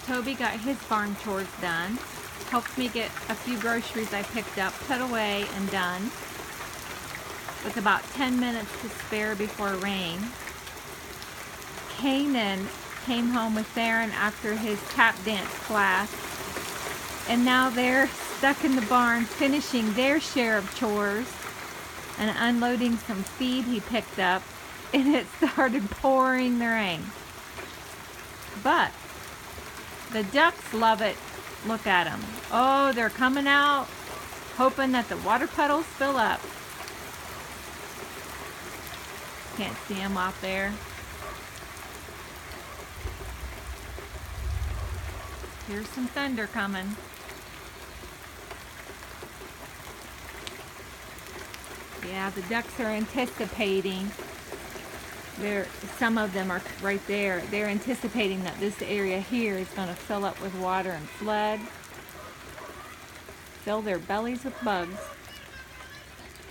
Toby got his farm chores done. Helped me get a few groceries I picked up, put away, and done. With about 10 minutes to spare before rain. Kainan came home with Theron after his tap dance class. And now they're stuck in the barn finishing their share of chores and unloading some feed he picked up. And it started pouring the rain. But the ducks love it. Look at them. Oh, they're coming out, hoping that the water puddles fill up. Can't see them off there. Here's some thunder coming. Yeah, the ducks are anticipating. Some of them are right there. They're anticipating that this area here is going to fill up with water and flood. Fill their bellies with bugs.